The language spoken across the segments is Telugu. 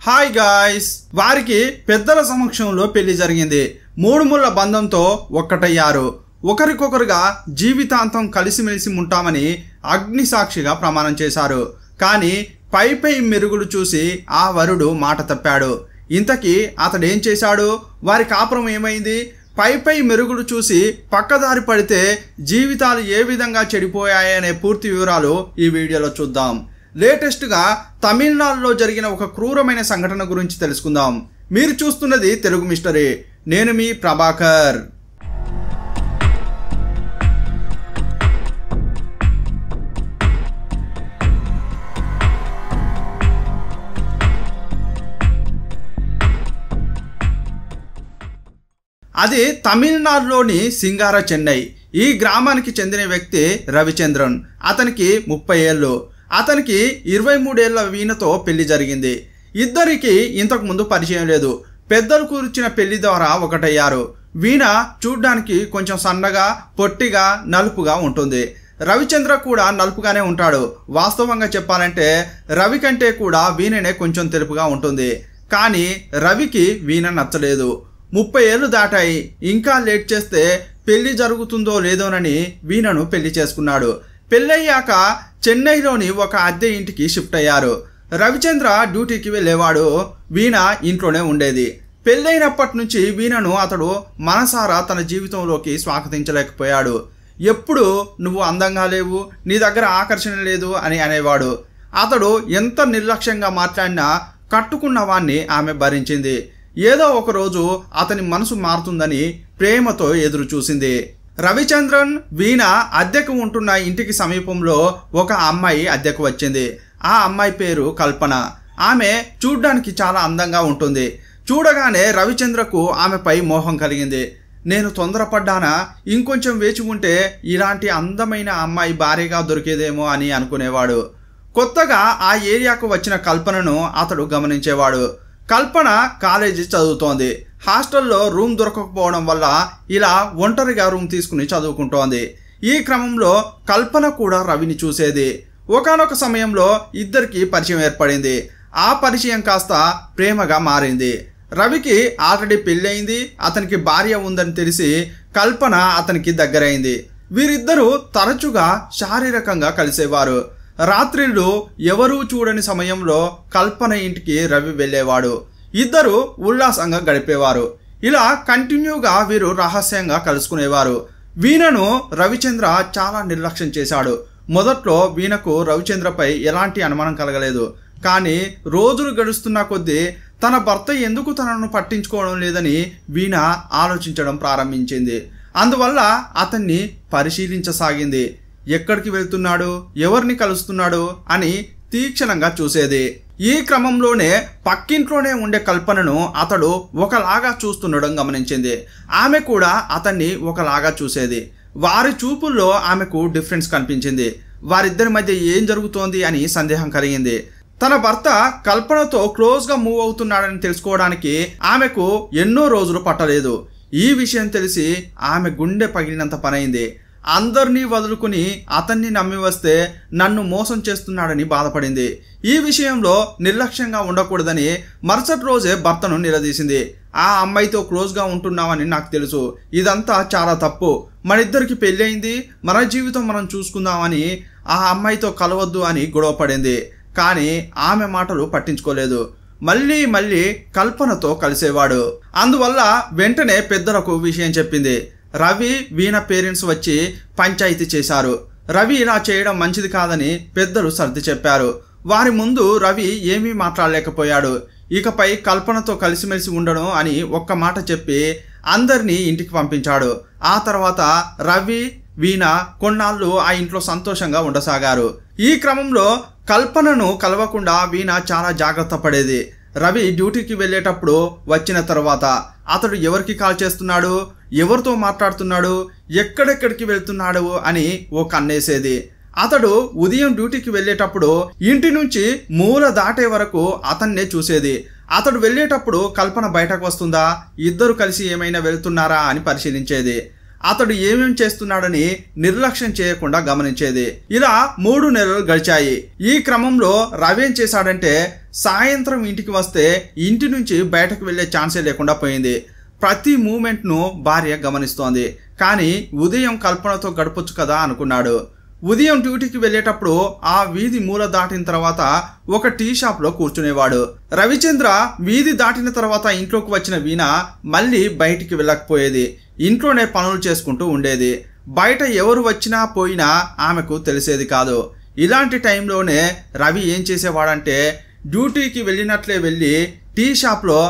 హాయ్ గాయ్స్, వారికి పెద్దల సమక్షంలో పెళ్లి జరిగింది. మూడు ముళ్ళ బంధంతో ఒక్కటయ్యారు. ఒకరికొకరుగా జీవితాంతం కలిసిమెలిసి ఉంటామని అగ్ని సాక్షిగా ప్రమాణం చేశారు. కానీ పై మెరుగులు చూసి ఆ వరుడు మాట తప్పాడు. ఇంతకీ అతడేం చేశాడు? వారి కాపురం ఏమైంది? పై మెరుగులు చూసి పక్కదారి పడితే జీవితాలు ఏ విధంగా చెడిపోయాయనే పూర్తి వివరాలు ఈ వీడియోలో చూద్దాం. లేటెస్ట్గా తమిళనాడులో జరిగిన ఒక క్రూరమైన సంఘటన గురించి తెలుసుకుందాం. మీరు చూస్తున్నది తెలుగు మిస్టరీ. నేను మీ ప్రభాకర్. అది తమిళనాడులోని సింగార చెన్నై. ఈ గ్రామానికి చెందిన వ్యక్తి రవిచంద్రన్. అతనికి 30 ఏళ్ళు. అతనికి 23 ఏళ్ల వీణతో పెళ్లి జరిగింది. ఇద్దరికి ఇంతకు ముందు పరిచయం లేదు. పెద్దలు కూర్చిన పెళ్లి ద్వారా ఒకటయ్యారు. వీణ చూడ్డానికి కొంచెం సన్నగా, పొట్టిగా, నలుపుగా ఉంటుంది. రవిచంద్ర కూడా నలుపుగానే ఉంటాడు. వాస్తవంగా చెప్పాలంటే రవి కంటే కూడా వీణనే కొంచెం తెలుపుగా ఉంటుంది. కానీ రవికి వీణ నచ్చలేదు. 30 ఏళ్ళు దాటాయి. ఇంకా లేట్ చేస్తే పెళ్లి జరుగుతుందో లేదోనని వీణను పెళ్లి చేసుకున్నాడు. పెళ్ళయ్యాక చెన్నైలోని ఒక అద్దె ఇంటికి షిఫ్ట్ అయ్యారు. రవిచంద్ర డ్యూటీకి వెళ్ళేవాడు. వీణ ఇంట్లోనే ఉండేది. పెళ్ళైనప్పటి నుంచి వీణను అతడు మనసారా తన జీవితంలోకి స్వాగతించలేకపోయాడు. ఎప్పుడు నువ్వు అందంగా లేవు, నీ దగ్గర ఆకర్షణ లేదు అని అనేవాడు. అతడు ఎంత నిర్లక్ష్యంగా మాట్లాడినా కట్టుకున్న వాణ్ణి ఆమె భరించింది. ఏదో ఒకరోజు అతని మనసు మారుతుందని ప్రేమతో ఎదురు చూసింది. రవిచంద్రన్, వీణ అద్దెకు ఉంటున్న ఇంటికి సమీపంలో ఒక అమ్మాయి అద్దెకు వచ్చింది. ఆ అమ్మాయి పేరు కల్పన. ఆమె చూడ్డానికి చాలా అందంగా ఉంటుంది. చూడగానే రవిచంద్రకు ఆమెపై మోహం కలిగింది. నేను తొందరపడ్డానా? ఇంకొంచెం వేచి ఉంటే ఇలాంటి అందమైన అమ్మాయి భార్యగా దొరికేదేమో అని అనుకునేవాడు. కొత్తగా ఆ ఏరియాకు వచ్చిన కల్పనను అతడు గమనించేవాడు. కల్పన కాలేజీ చదువుతోంది. హాస్టల్లో రూమ్ దొరకకపోవడం వల్ల ఇలా ఒంటరిగా రూమ్ తీసుకుని చదువుకుంటోంది. ఈ క్రమంలో కల్పన కూడా రవిని చూసేది. ఒకానొక సమయంలో ఇద్దరికి పరిచయం ఏర్పడింది. ఆ పరిచయం కాస్త ప్రేమగా మారింది. రవికి ఆల్రెడీ పెళ్ళయింది. అతనికి భార్య ఉందని తెలిసి కల్పన అతనికి దగ్గరైంది. వీరిద్దరూ తరచుగా శారీరకంగా కలిసేవారు. రాత్రిళ్ళు ఎవరూ చూడని సమయంలో కల్పన ఇంటికి రవి వెళ్ళేవాడు. ఇద్దరు ఉల్లాసంగా గడిపేవారు. ఇలా కంటిన్యూగా వీరు రహస్యంగా కలుసుకునేవారు. వీణను రవిచంద్ర చాలా నిర్లక్ష్యం చేశాడు. మొదట్లో వీణకు రవిచంద్రపై ఎలాంటి అనుమానం కలగలేదు. కానీ రోజులు గడుస్తున్న కొద్దీ తన భర్త ఎందుకు తనను పట్టించుకోవడం లేదని వీణ ఆలోచించడం ప్రారంభించింది. అందువల్ల అతన్ని పరిశీలించసాగింది. ఎక్కడికి వెళ్తున్నాడు, ఎవరిని కలుస్తున్నాడు అని తీక్షణంగా చూసేది. ఈ క్రమంలోనే పక్కింట్లోనే ఉండే కల్పనను అతడు ఒకలాగా చూస్తుండడం గమనించింది. ఆమె కూడా అతన్ని ఒకలాగా చూసేది. వారి చూపుల్లో ఆమెకు డిఫరెన్స్ కనిపించింది. వారిద్దరి మధ్య ఏం జరుగుతోంది అని సందేహం కలిగింది. తన భర్త కల్పనతో క్లోజ్గా మూవ్ అవుతున్నాడని తెలుసుకోవడానికి ఆమెకు ఎన్నో రోజులు పట్టలేదు. ఈ విషయం తెలిసి ఆమె గుండె పగిలినంత పనైంది. అందరినీ వదులుకుని అతన్ని నమ్మి వస్తే నన్ను మోసం చేస్తున్నాడని బాధపడింది. ఈ విషయంలో నిర్లక్ష్యంగా ఉండకూడదని మరుసటి రోజే భర్తను నిలదీసింది. ఆ అమ్మాయితో క్లోజ్గా ఉంటున్నామని నాకు తెలుసు. ఇదంతా చాలా తప్పు. మనిద్దరికి పెళ్ళయింది. మన జీవితం మనం చూసుకుందామని ఆ అమ్మాయితో కలవద్దు అని గొడవ పడింది. కానీ ఆమె మాటలు పట్టించుకోలేదు. మళ్ళీ కల్పనతో కలిసేవాడు. అందువల్ల వెంటనే పెద్దలకు విషయం చెప్పింది. రవి, వీణ పేరెంట్స్ వచ్చి పంచాయతీ చేశారు. రవి ఇలా చేయడం మంచిది కాదని పెద్దలు సర్ది చెప్పారు. వారి ముందు రవి ఏమీ మాట్లాడలేకపోయాడు. ఇకపై కల్పనతో కలిసిమెలిసి ఉండడం అని ఒక్క మాట చెప్పి అందరినీ ఇంటికి పంపించాడు. ఆ తర్వాత రవి, వీణ కొన్నాళ్ళు ఆ ఇంట్లో సంతోషంగా ఉండసాగారు. ఈ క్రమంలో కల్పనను కలవకుండా వీణ చాలా జాగ్రత్త పడేది. రవి డ్యూటీకి వెళ్ళేటప్పుడు వచ్చిన తర్వాత అతడు ఎవరికి కాల్ చేస్తున్నాడు, ఎవరితో మాట్లాడుతున్నాడు, ఎక్కడెక్కడికి వెళ్తున్నాడు అని ఓ కన్నేసేది. అతడు ఉదయం డ్యూటీకి వెళ్ళేటప్పుడు ఇంటి నుంచి మూల దాటే వరకు అతన్నే చూసేది. అతడు వెళ్ళేటప్పుడు కల్పన బయటకు వస్తుందా, ఇద్దరు కలిసి ఏమైనా వెళ్తున్నారా అని పరిశీలించేది. అతడు ఏమేం చేస్తున్నాడని నిర్లక్ష్యం చేయకుండా గమనించేది. ఇలా 3 నెలలు గడిచాయి. ఈ క్రమంలో రవి ఏం చేశాడంటే సాయంత్రం ఇంటికి వస్తే ఇంటి నుంచి బయటకు వెళ్లే ఛాన్సే లేకుండా పోయింది. ప్రతి మూమెంట్ను భార్య గమనిస్తోంది. కానీ ఉదయం కల్పనతో గడపొచ్చు కదా అనుకున్నాడు. ఉదయం డ్యూటీకి వెళ్ళేటప్పుడు ఆ వీధి మూల దాటిన తర్వాత ఒక టీ షాప్లో కూర్చునేవాడు. రవిచంద్ర వీధి దాటిన తర్వాత ఇంట్లోకి వచ్చిన వీణ మళ్ళీ బయటికి వెళ్ళకపోయేది. ఇంట్లోనే పనులు చేసుకుంటూ ఉండేది. బయట ఎవరు వచ్చినా పోయినా ఆమెకు తెలిసేది కాదు. ఇలాంటి టైంలోనే రవి ఏం చేసేవాడంటే డ్యూటీకి వెళ్ళినట్లే వెళ్ళి టీ షాప్లో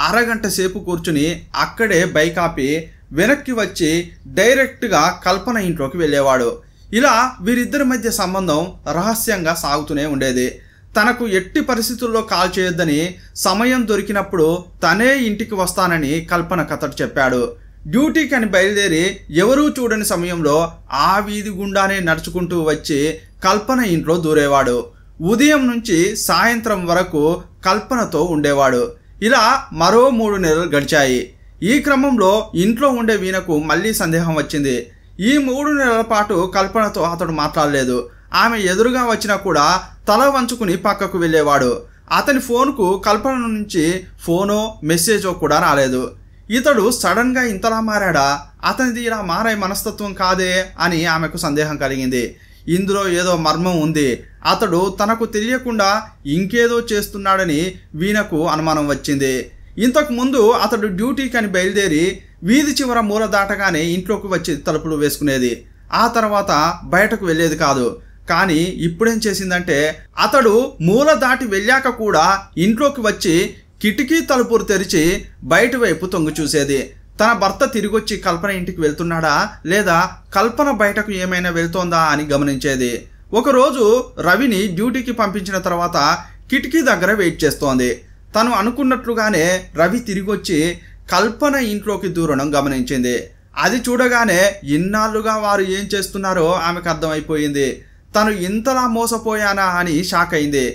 అరగంట సేపు కూర్చుని అక్కడే బైక్ ఆపి వెనక్కి వచ్చి డైరెక్ట్గా కల్పన ఇంట్లోకి వెళ్ళేవాడు. ఇలా వీరిద్దరి మధ్య సంబంధం రహస్యంగా సాగుతూనే ఉండేది. తనకు ఎట్టి పరిస్థితుల్లో కాల్ చేయొద్దని, సమయం దొరికినప్పుడు తనే ఇంటికి వస్తానని కల్పన కథడు చెప్పాడు. డ్యూటీకి అని బయలుదేరి ఎవరూ చూడని సమయంలో ఆ వీధి గుండానే నడుచుకుంటూ వచ్చి కల్పన ఇంట్లో దూరేవాడు. ఉదయం నుంచి సాయంత్రం వరకు కల్పనతో ఉండేవాడు. ఇలా మరో 3 నెలలు గడిచాయి. ఈ క్రమంలో ఇంట్లో ఉండే వీణకు మళ్ళీ సందేహం వచ్చింది. ఈ 3 నెలల పాటు కల్పనతో అతడు మాట్లాడలేదు. ఆమె ఎదురుగా వచ్చినా కూడా తల వంచుకుని పక్కకు వెళ్ళేవాడు. అతని ఫోన్కు కల్పన నుంచి ఫోనో మెసేజో కూడా రాలేదు. ఇతడు సడన్గా ఇంతలా మారాడా? అతనిది ఇలా మారే మనస్తత్వం కాదే అని ఆమెకు సందేహం కలిగింది. ఇందులో ఏదో మర్మం ఉంది. అతడు తనకు తెలియకుండా ఇంకేదో చేస్తున్నాడని వీణకు అనుమానం వచ్చింది. ఇంతకు ముందు అతడు డ్యూటీకి అని బయలుదేరి వీధి చివర మూల దాటగానే ఇంట్లోకి వచ్చి తలుపులు వేసుకునేది. ఆ తర్వాత బయటకు వెళ్ళేది కాదు. కానీ ఇప్పుడేం చేసిందంటే అతడు మూల దాటి వెళ్ళాక కూడా ఇంట్లోకి వచ్చి కిటికీ తలుపులు తెరిచి బయట వైపు తొంగి చూసేది. తన భర్త తిరిగొచ్చి కల్పన ఇంటికి వెళ్తున్నాడా లేదా కల్పన బయటకు ఏమైనా వెళ్తోందా అని గమనించేది. ఒకరోజు రవిని డ్యూటీకి పంపించిన తర్వాత కిటికీ దగ్గర వెయిట్ చేస్తోంది. తను అనుకున్నట్లుగానే రవి తిరిగొచ్చి కల్పన ఇంట్లోకి దూరడం గమనించింది. అది చూడగానే ఇన్నాళ్ళుగా వారు ఏం చేస్తున్నారో ఆమెకు అర్థమైపోయింది. తను ఇంతలా మోసపోయానా అని షాక్ అయింది.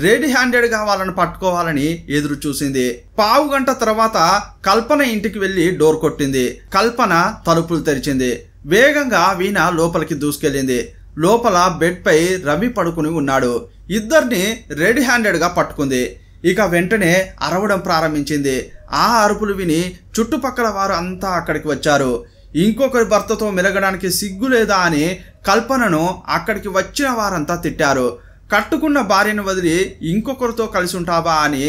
రెడీ హ్యాండెడ్గా వాళ్ళని పట్టుకోవాలని ఎదురు చూసింది. పావు గంట తర్వాత కల్పన ఇంటికి వెళ్ళి డోర్ కొట్టింది. కల్పన తలుపులు తెరిచింది. వేగంగా వీణ లోపలికి దూసుకెళ్ళింది. లోపల బెడ్ పై రవి పడుకుని ఉన్నాడు. ఇద్దరిని రెడీ హ్యాండెడ్గా పట్టుకుంది. ఇక వెంటనే అరవడం ప్రారంభించింది. ఆ అరుపులు విని చుట్టుపక్కల వారు అంతా అక్కడికి వచ్చారు. ఇంకొకరి భర్తతో మెలగడానికి సిగ్గు లేదా అని కల్పనను అక్కడికి వచ్చిన వారంతా తిట్టారు. కట్టుకున్న భార్యను వదిలి ఇంకొకరితో కలిసి ఉంటావా అని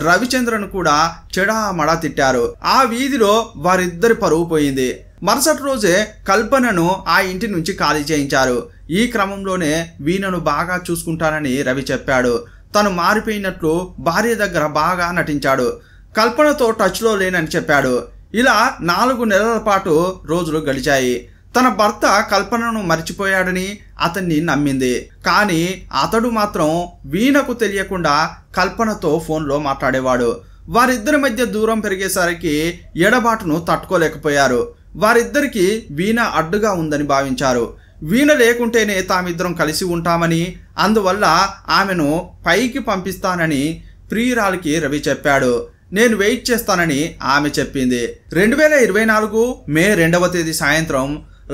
రవిచంద్రను కూడా చెడామడా తిట్టారు. ఆ వీధిలో వారిద్దరి పరువు పోయింది. మరుసటి రోజే కల్పనను ఆ ఇంటి నుంచి ఖాళీ చేయించారు. ఈ క్రమంలోనే వీణను బాగా చూసుకుంటానని రవి చెప్పాడు. తను మారిపోయినట్లు భార్య దగ్గర బాగా నటించాడు. కల్పనతో టచ్లో లేనని చెప్పాడు. ఇలా 4 నెలల పాటు రోజులు గడిచాయి. తన భర్త కల్పనను మర్చిపోయాడని అతన్ని నమ్మింది. కానీ అతడు మాత్రం వీణకు తెలియకుండా కల్పనతో ఫోన్లో మాట్లాడేవాడు. వారిద్దరి మధ్య దూరం పెరిగేసరికి ఎడబాటును తట్టుకోలేకపోయారు. వారిద్దరికి వీణ అడ్డుగా ఉందని భావించారు. వీణ లేకుంటేనే తామిద్దరం కలిసి ఉంటామని, అందువల్ల ఆమెను పైకి పంపిస్తానని ప్రియురాలికి రవి చెప్పాడు. నేను వెయిట్ చేస్తానని ఆమె చెప్పింది. 2024 మే 2వ తేదీ సాయంత్రం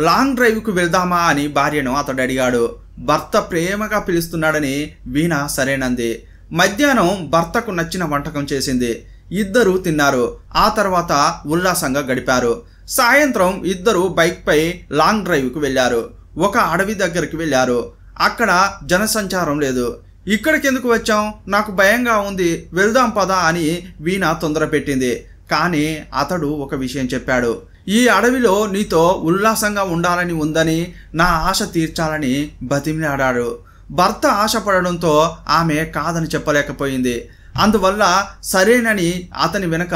లాంగ్ డ్రైవ్కు వెళ్దామా అని భార్యను అతడు అడిగాడు. భర్త ప్రేమగా పిలుస్తున్నాడని వీణ సరేనంది. మధ్యాహ్నం భర్తకు నచ్చిన వంటకం చేసింది. ఇద్దరు తిన్నారు. ఆ తర్వాత ఉల్లాసంగా గడిపారు. సాయంత్రం ఇద్దరు బైక్పై లాంగ్ డ్రైవ్కు వెళ్ళారు. ఒక అడవి దగ్గరికి వెళ్ళారు. అక్కడ జనసంచారం లేదు. ఇక్కడికి ఎందుకు వచ్చాం? నాకు భయంగా ఉంది, వెళ్దాం పదా అని వీణ తొందర పెట్టింది. కానీ అతడు ఒక విషయం చెప్పాడు. ఈ అడవిలో నీతో ఉల్లాసంగా ఉండాలని ఉందని, నా ఆశ తీర్చాలని బతిమిలాడాడు. భర్త ఆశపడడంతో ఆమె కాదని చెప్పలేకపోయింది. అందువల్ల సరేనని అతని వెనక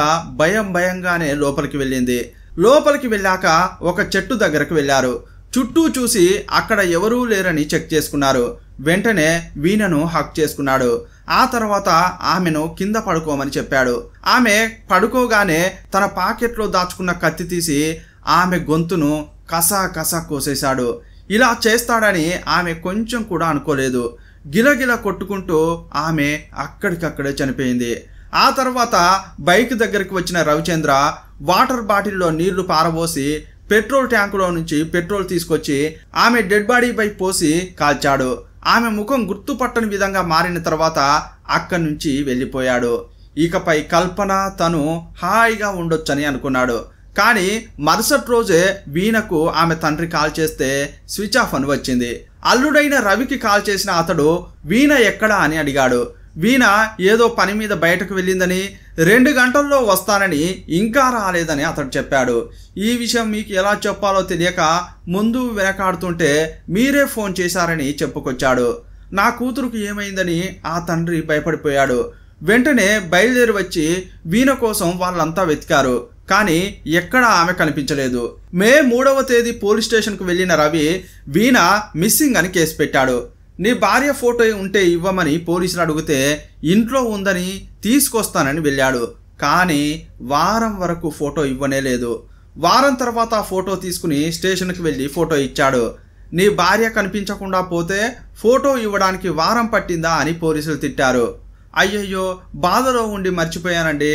భయంగానే లోపలికి వెళ్ళింది. లోపలికి వెళ్ళాక ఒక చెట్టు దగ్గరకు వెళ్ళారు. చుట్టూ చూసి అక్కడ ఎవరూ లేరని చెక్ చేసుకున్నారు. వెంటనే వీణను హక్ చేసుకున్నాడు. ఆ తర్వాత ఆమెను కింద పడుకోమని చెప్పాడు. ఆమె పడుకోగానే తన పాకెట్లో దాచుకున్న కత్తి తీసి ఆమె గొంతును కసా కోసేశాడు. ఇలా చేస్తాడని ఆమె కొంచెం కూడా అనుకోలేదు. గిలగిల కొట్టుకుంటూ ఆమె అక్కడికక్కడే చనిపోయింది. ఆ తర్వాత బైక్ దగ్గరికి వచ్చిన రవిచంద్ర వాటర్ బాటిల్లో నీళ్లు పారబోసి పెట్రోల్ ట్యాంకులో నుంచి పెట్రోల్ తీసుకొచ్చి ఆమె డెడ్ బాడీపై పోసి కాల్చాడు. ఆమె ముఖం గుర్తుపట్టని విధంగా మారిన తర్వాత అక్కడి నుంచి వెళ్ళిపోయాడు. ఇకపై కల్పన తను హాయిగా ఉండొచ్చని అనుకున్నాడు. కానీ మరుసటి రోజే వీణకు ఆమె తండ్రి కాల్ చేస్తే స్విచ్ ఆఫ్ అని వచ్చింది. అల్లుడైన రవికి కాల్ చేసిన అతడు వీణ ఎక్కడా అని అడిగాడు. వీణ ఏదో పని మీద బయటకు వెళ్ళిందని 2 గంటల్లో వస్తానని ఇంకా రాలేదని అతడు చెప్పాడు. ఈ విషయం మీకు ఎలా చెప్పాలో తెలియక ముందు వెనకాడుతుంటే మీరే ఫోన్ చేశారని చెప్పుకొచ్చాడు. నా కూతురుకు ఏమైందని ఆ తండ్రి భయపడిపోయాడు. వెంటనే బయలుదేరి వచ్చి వీణ కోసం వాళ్ళంతా వెతికారు. కానీ ఎక్కడా ఆమె కనిపించలేదు. మే 3వ తేదీ పోలీస్ స్టేషన్కు వెళ్ళిన రవి వీణ మిస్సింగ్ అని కేసు పెట్టాడు. నీ భార్య ఫోటో ఉంటే ఇవ్వమని పోలీసులు అడిగితే ఇంట్లో ఉందని తీసుకొస్తానని వెళ్ళాడు. కానీ వారం వరకు ఫోటో ఇవ్వనే లేదు. వారం తర్వాత ఆ ఫోటో తీసుకుని స్టేషన్కి వెళ్ళి ఫోటో ఇచ్చాడు. నీ భార్య కనిపించకుండా పోతే ఫోటో ఇవ్వడానికి వారం పట్టిందా అని పోలీసులు తిట్టారు. అయ్యయ్యో బాధలో ఉండి మర్చిపోయానండి,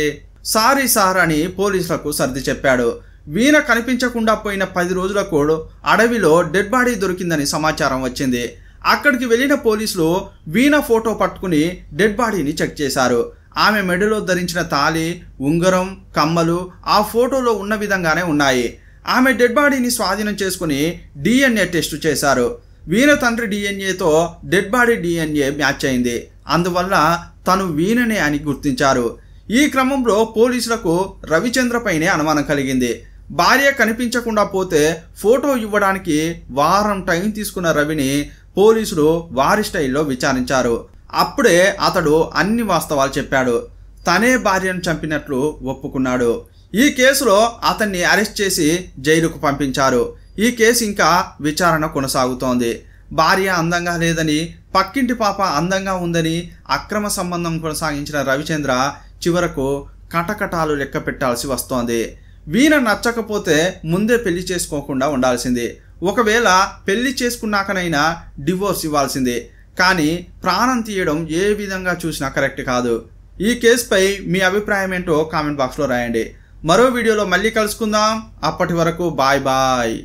సారీ సార్ అని పోలీసులకు సర్ది చెప్పాడు. వీణ కనిపించకుండా పోయిన 10 రోజులకు అడవిలో డెడ్ బాడీ దొరికిందని సమాచారం వచ్చింది. అక్కడికి వెళ్ళిన పోలీసులు వీణ ఫోటో పట్టుకుని డెడ్ బాడీని చెక్ చేశారు. ఆమె మెడలో ధరించిన తాళి, ఉంగరం, కమ్మలు ఆ ఫోటోలో ఉన్న విధంగానే ఉన్నాయి. ఆమె డెడ్ బాడీని స్వాధీనం చేసుకుని DNA టెస్ట్ చేశారు. వీణ తండ్రి DNAతో డెడ్ బాడీ DNA మ్యాచ్ అయింది. అందువల్ల తను వీణనే అని గుర్తించారు. ఈ క్రమంలో పోలీసులకు రవిచంద్రపైనే అనుమానం కలిగింది. భార్య కనిపించకుండా పోతే ఫోటో ఇవ్వడానికి వారం టైం తీసుకున్న రవిని పోలీసులు వారి స్టైల్లో విచారించారు. అప్పుడే అతడు అన్ని వాస్తవాలు చెప్పాడు. తనే భార్యను చంపినట్లు ఒప్పుకున్నాడు. ఈ కేసులో అతన్ని అరెస్ట్ చేసి జైలుకు పంపించారు. ఈ కేసు ఇంకా విచారణ కొనసాగుతోంది. భార్య అందంగా లేదని, పక్కింటి పాప అందంగా ఉందని అక్రమ సంబంధం కొనసాగించిన రవిచంద్ర చివరకు కటకటాలు లెక్క పెట్టాల్సి వస్తోంది. వీణ నచ్చకపోతే ముందే పెళ్లి చేసుకోకుండా ఉండాల్సింది. ఒకవేళ పెళ్లి చేసుకున్నాకనైనా డివోర్స్ ఇవ్వాల్సింది. కానీ ప్రాణం తీయడం ఏ విధంగా చూసినా కరెక్ట్ కాదు. ఈ కేసుపై మీ అభిప్రాయం ఏంటో కామెంట్ బాక్స్లో రాయండి. మరో వీడియోలో మళ్ళీ కలుసుకుందాం. అప్పటి వరకు బాయ్ బాయ్.